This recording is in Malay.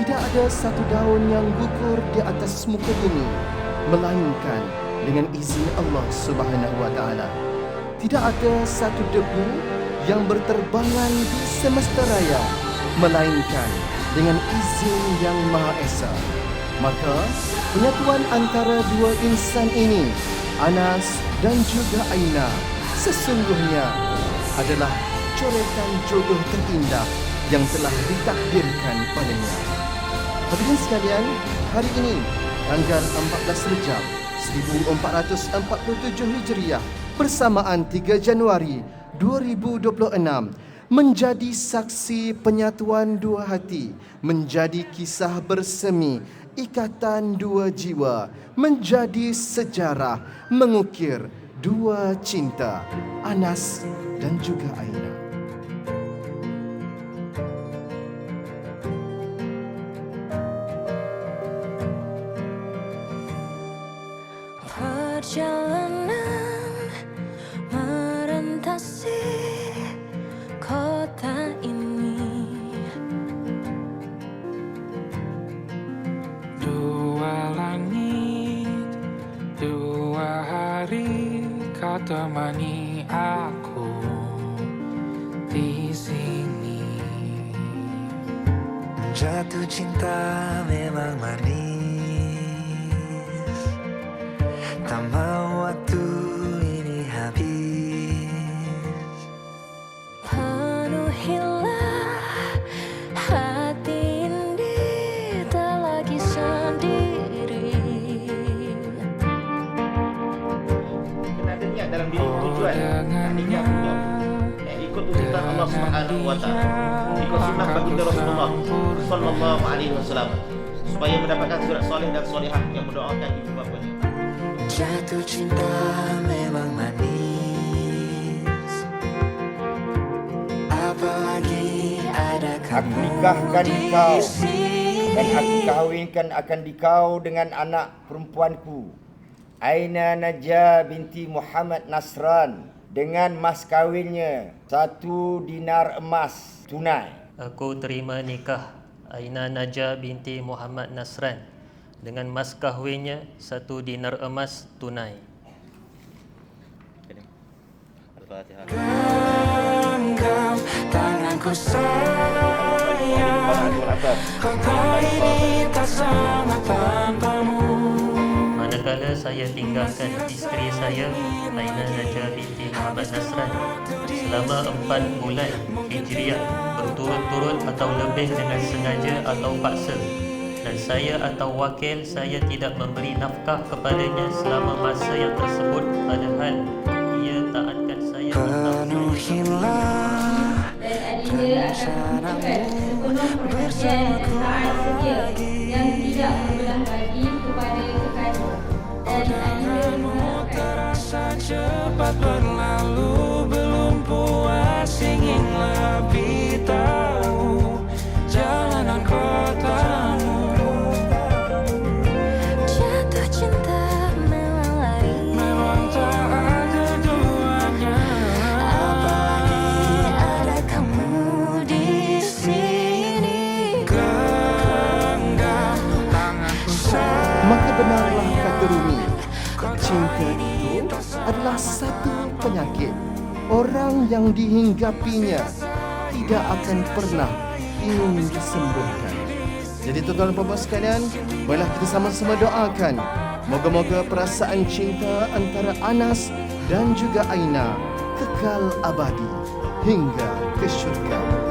Tidak ada satu daun yang gugur di atas muka bumi melainkan dengan izin Allah Subhanahu wa taala. Tidak ada satu debu yang berterbangan di semesta raya melainkan dengan izin Yang Maha Esa. Maka penyatuan antara dua insan ini, Anas dan juga Aina, sesungguhnya adalah coretan jodoh terindah yang telah ditakdirkan padanya. Hadirin sekalian, hari ini tanggal 14 Rejab 1447 Hijriah bersamaan 3 Januari 2026 menjadi saksi penyatuan dua hati, menjadi kisah bersemi ikatan dua jiwa, menjadi sejarah mengukir dua cinta, Anas dan juga Aina. Perjalanan merentasi kota ini, dua langit, dua hari kau temani aku di sini. Jatuh cinta memang manis, tak mau waktu ini habis. penuhilah hati ini, tak lagi sendiri. Kena ada niat dalam diri tujuan. Niat Allah. Ikut tuntutan Allah Subhanahu wa taala. Ikut sunnah baginda Rasulullah sallallahu alaihi wasallam supaya mendapatkan surat soleh dan solehah yang mendoakan ibu bapanya. Jatuh cinta memang manis, apalagi ada Aku kamu nikahkan di kau sini. dan aku kahwinkan akan dikau dengan anak perempuanku, Aina Najah binti Muhammad Nasran, dengan mas kahwinnya 1 dinar emas tunai. Aku terima nikah Aina Najah binti Muhammad Nasran dengan mas kahwinnya 1 dinar emas tunai. Al-Fatihah. Genggam tanganku sayang, kota ini tak sama tanpamu. Manakala saya tinggalkan isteri saya Aina Najah binti Muhammad Nasran selama 4 bulan Hijriah berturut-turut atau lebih dengan sengaja atau paksa, dan saya atau wakil saya tidak memberi nafkah kepadanya selama masa yang tersebut, padahal ia taatkan saya Penuhilah rencanamu bersamaku lagi. Denganmu terasa cepat berlalu, belum puas ingin lebih tahu jalanan kotamu. Jatuh cinta memang lain, Memang tak ada duanya, apalagi ada kamu di sini. genggam tanganku sayang. Maka benarlah kata Rumi, cinta itu adalah satu penyakit. Orang yang dihinggapinya tidak akan pernah ingin disembuhkan. Jadi tuan-tuan dan puan-puan sekalian, marilah kita sama-sama doakan moga-moga perasaan cinta antara Anas dan juga Aina kekal abadi hingga ke syurga.